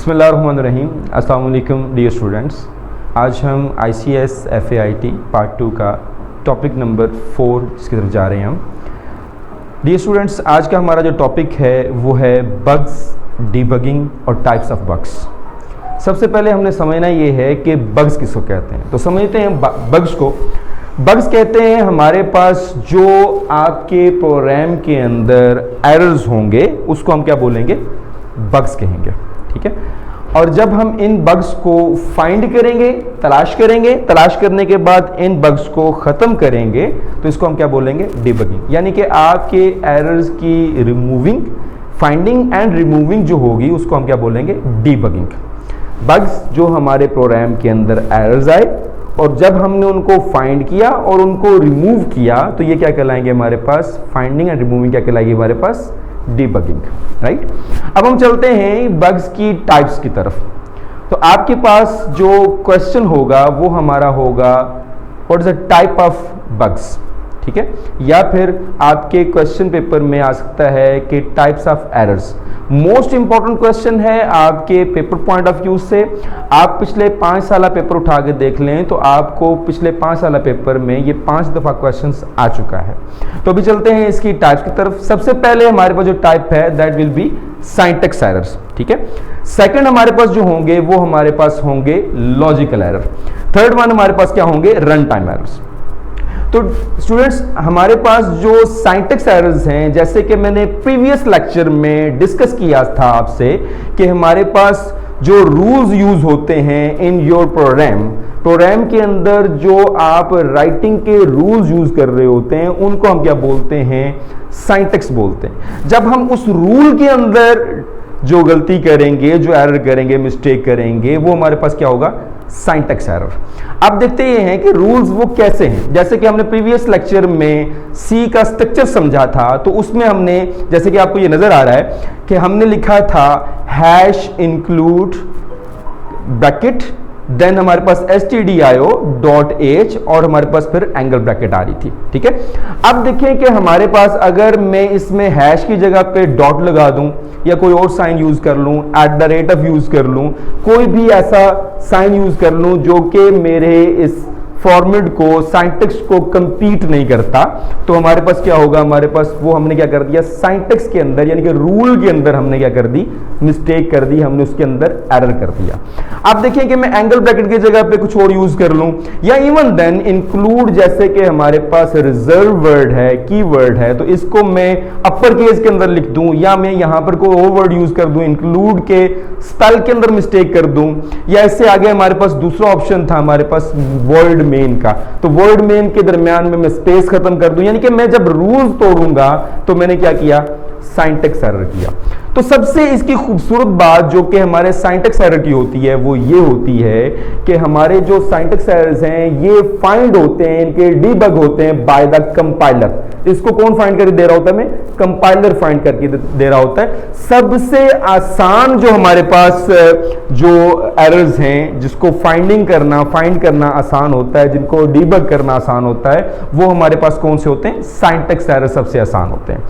बिस्मिल्लाहिर्रहमानिर्रहीम। अस्सलाम वालेकुम डियर स्टूडेंट्स। आज हम ICS FAIT पार्ट 2 का टॉपिक नंबर 4 इसकी तरफ जा रहे हैं हम। डियर स्टूडेंट्स, आज का हमारा जो टॉपिक है वो है बग्स, डीबगिंग और टाइप्स ऑफ बग्स। सबसे पहले हमने समझना ये है कि बग्स किसको कहते हैं। तो समझते हैं बग्स को। बग्स कहते हैं हमारे पास जो आपके प्रोग्राम के अंदर एरर्स होंगे उसको हम क्या बोलेंगे, बग्स कहेंगे। ठीक है। और जब हम इन बग्स को फाइंड करेंगे, तलाश करेंगे, तलाश करने के बाद इन बग्स को ख़त्म करेंगे तो इसको हम क्या बोलेंगे, डीबगिंग। यानी कि आपके एरर्स की रिमूविंग, फाइंडिंग एंड रिमूविंग जो होगी उसको हम क्या बोलेंगे, डीबगिंग। बग्स जो हमारे प्रोग्राम के अंदर एरर्स आए और जब हमने उनको फाइंड किया और उनको रिमूव किया तो ये क्या कहलाएंगे हमारे पास, फाइंडिंग एंड रिमूविंग क्या कहलाएगी हमारे पास, डीबगिंग। राइट। अब हम चलते हैं बग्स की टाइप्स की तरफ। तो आपके पास जो क्वेश्चन होगा वो हमारा होगा what is the type of bugs. ठीक है। या फिर आपके क्वेश्चन पेपर में आ सकता है कि types of errors. Most important question है आपके पेपर पॉइंट ऑफ व्यू से। आप पिछले 5 साल पेपर उठा के देख लें तो आपको पिछले 5 साल पेपर में ये 5 दफ़ा क्वेश्चंस आ चुका है। तो अभी चलते हैं इसकी टाइप्स की तरफ। सबसे पहले हमारे पास जो टाइप है that will be syntax errors. ठीक है। सेकंड हमारे पास जो होंगे वो हमारे पास होंगे लॉजिकल एरर। थर्ड वन हमारे पास क्या होंगे, रन टाइम एरर्स। तो स्टूडेंट्स हमारे पास जो सिंटैक्स एरर्स हैं, जैसे कि मैंने प्रीवियस लेक्चर में डिस्कस किया था आपसे कि हमारे पास जो रूल्स यूज होते हैं इन योर प्रोग्राम के अंदर जो आप राइटिंग के रूल्स यूज कर रहे होते हैं उनको हम क्या बोलते हैं, सिंटैक्स बोलते हैं। जब हम उस रूल के अंदर जो गलती करेंगे, जो एरर करेंगे, मिस्टेक करेंगे, वो हमारे पास क्या होगा, सिंटैक्स एरर। अब देखते हैं कि रूल्स वो कैसे हैं। जैसे कि हमने प्रीवियस लेक्चर में सी का स्ट्रक्चर समझा था तो उसमें हमने, जैसे कि आपको ये नजर आ रहा है कि हमने लिखा था हैश इंक्लूड ब्रैकेट, देन हमारे पास stdio.h और हमारे पास फिर एंगल ब्रैकेट आ रही थी। ठीक है। अब देखें कि हमारे पास अगर मैं इसमें हैश की जगह पे डॉट लगा दूं या कोई और साइन यूज कर लूं, @ यूज कर लूं, कोई भी ऐसा साइन यूज कर लूं जो कि मेरे इस फॉर्मेट को, सिंटैक्स को कंपीट नहीं करता, तो हमारे पास क्या होगा, हमारे पास वो हमने क्या कर दिया, सिंटैक्स के अंदर यानी कि रूल के अंदर हमने क्या कर दी, मिस्टेक कर दी, हमने उसके अंदर एरर कर दिया। अब देखिए कि मैं एंगल ब्रैकेट की जगह पे कुछ और यूज कर लूं या इवन देन इंक्लूड, जैसे कि हमारे पास रिजर्व वर्ड है, की वर्ड है, तो इसको मैं अपर केस के अंदर लिख दूं या मैं यहां पर कोई और वर्ड यूज कर दूं, इंक्लूड के स्पेल के अंदर मिस्टेक कर दूं, या इससे आगे हमारे पास दूसरा ऑप्शन था हमारे पास वर्ड मेन का, तो वर्ड मेन के दरमियान में मैं स्पेस खत्म कर दूं, यानी कि मैं जब रूल्स तोड़ूंगा तो मैंने क्या किया, सिंटैक्स एरर किया। तो सबसे इसकी खूबसूरत बात जो कि हमारे सिंटैक्स एरर की होती है वो ये होती है कि हमारे जो सिंटैक्स एरर्स हैं ये फाइंड होते हैं, इनके डीबग होते हैं बाय द कंपाइलर। इसको कौन फाइंड करके दे रहा होता है, मैं कंपाइलर फाइंड करके दे रहा होता है। सबसे आसान जो हमारे पास जो एरर्स हैं जिसको फाइंड करना आसान होता है, जिनको डीबग करना आसान होता है, वो हमारे पास कौन से होते हैं, सिंटैक्स एरर सबसे आसान होते हैं।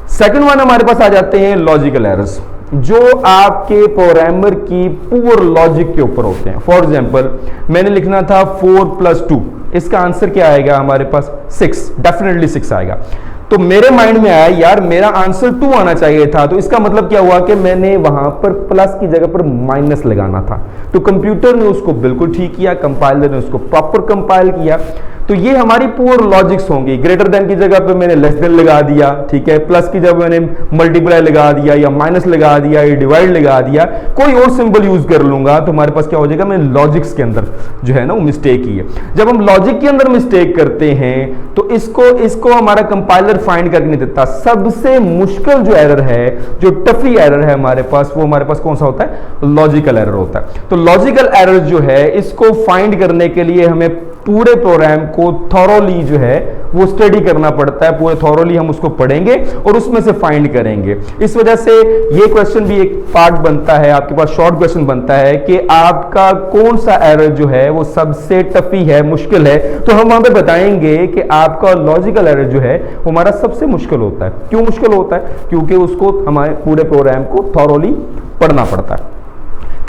सेकंड वन हमारे पास आ जाते हैं लॉजिकल एरर्स, जो आपके प्रोग्रामर की पुअर लॉजिक के ऊपर होते हैं। फॉर एग्जांपल मैंने लिखना था 4 + 2, इसका आंसर क्या आएगा हमारे पास, 6, डेफिनेटली 6 आएगा। तो मेरे माइंड में आया यार मेरा आंसर 2 आना चाहिए था, तो इसका मतलब क्या हुआ कि मैंने वहां पर प्लस की जगह पर माइनस लगाना था। तो कंप्यूटर ने उसको बिल्कुल ठीक किया, कंपाइलर ने उसको प्रॉपर कंपाइल किया। तो ये हमारी पुअर लॉजिक्स होंगी। ग्रेटर देन की जगह पे मैंने लेस देन लगा दिया, ठीक है, प्लस की जगह मैंने मल्टीप्लाई लगा दिया या माइनस लगा दिया या डिवाइड लगा दिया, कोई और सिंबल यूज कर लूंगा तो हमारे पास क्या हो जाएगा, मैंने लॉजिक्स के अंदर जो है ना वो मिस्टेक की है। जब हम लॉजिक के अंदर मिस्टेक करते हैं तो इसको हमारा कंपाइलर फाइंड करके नहीं देता। सबसे मुश्किल जो एरर है, जो टफी एरर है हमारे पास, वो हमारे पास कौन सा होता है, लॉजिकल एरर होता है। तो लॉजिकल एरर जो है इसको फाइंड करने के लिए हमें पूरे प्रोग्राम को थॉरोली जो है वो स्टडी करना पड़ता है। पूरे थॉरोली हम उसको पढ़ेंगे और उसमें से फाइंड करेंगे। इस वजह से ये क्वेश्चन भी एक पार्ट बनता है, आपके पास शॉर्ट क्वेश्चन बनता है कि आपका कौन सा एरर जो है वो सबसे टफी है, मुश्किल है, तो हम वहां पे बताएंगे कि आपका लॉजिकल एरर जो है वो हमारा सबसे मुश्किल होता है। क्यों मुश्किल होता है? क्योंकि उसको हमारे पूरे प्रोग्राम को थॉरोली पढ़ना पड़ता है।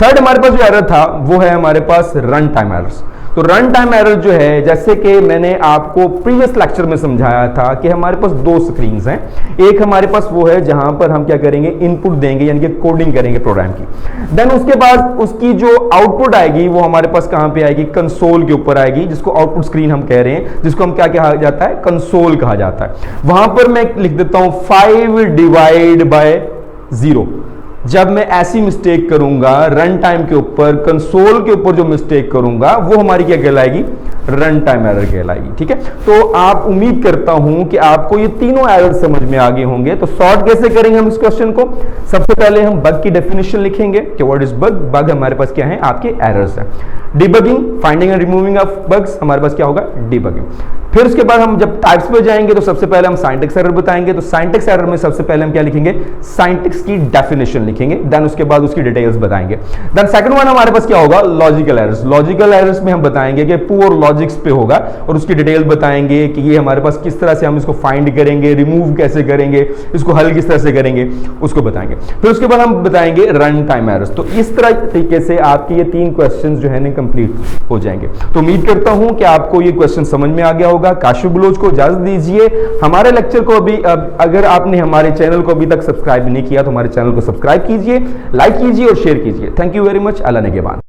थर्ड हमारे पास जो एरर था वो है हमारे पास रन टाइम एरर्स। तो रन टाइम एरर जो है, जैसे कि मैंने आपको प्रीवियस लेक्चर में समझाया था कि हमारे पास दो स्क्रीन्स हैं। एक हमारे पास वो है जहां पर हम क्या करेंगे, इनपुट देंगे यानी कि कोडिंग करेंगे प्रोग्राम की। देन उसके बाद उसकी जो आउटपुट आएगी वो हमारे पास कहां पे आएगी, कंसोल के ऊपर आएगी, जिसको आउटपुट स्क्रीन हम कह रहे हैं, जिसको हम क्या कहा जाता है, कंसोल कहा जाता है। वहां पर मैं लिख देता हूं 5/0। जब मैं ऐसी मिस्टेक करूंगा रन टाइम के ऊपर, कंसोल के ऊपर जो मिस्टेक करूंगा वो हमारी क्या कहलाएगी, रन टाइम एरर कहलाएगी। ठीक है, तो आप उम्मीद करता हूं कि आपको ये तीनों एरर समझ में आ गए होंगे। तो सॉर्ट कैसे करेंगे हम इस क्वेश्चन को, सबसे पहले हम बग की डेफिनेशन लिखेंगे कि व्हाट इज बग। बग हमारे पास क्या है, आपके एरर्स है। Debugging, finding and removing of bugs, हमारे पास क्या होगा, डिबगिंग। फिर उसके बाद हम जब टाइप्स पे जाएंगे तो सबसे पहले हम सिंटैक्स एरर बताएंगे। तो सिंटैक्स एरर में सबसे पहले हम क्या लिखेंगे, सिंटैक्स की डेफिनेशन लिखेंगे, देन उसके बाद उसकी डिटेल्स बताएंगे। देन सेकंड वन हमारे पास क्या होगा, लॉजिकल एरर्स। लॉजिकल एरर्स में हम बताएंगे कि पुअर लॉजिक्स पे होगा और उसकी डिटेल बताएंगे कि ये हमारे पास किस तरह से हम इसको फाइंड करेंगे, रिमूव कैसे करेंगे, इसको हल किस तरह से करेंगे, उसको बताएंगे। फिर उसके बाद हम बताएंगे रन टाइम एरर्स। तो इस तरह तरीके से आपके ये 3 क्वेश्चन जो है ना कंप्लीट हो जाएंगे। तो उम्मीद करता हूं कि आपको ये क्वेश्चन समझ में आ गया होगा। काशिफ बलोच को इजाजत दीजिए। हमारे लेक्चर को अभी अगर आपने हमारे चैनल को अभी तक सब्सक्राइब नहीं किया तो हमारे चैनल को सब्सक्राइब कीजिए, लाइक कीजिए और शेयर कीजिए। Thank you very much. Allah नेगेबान।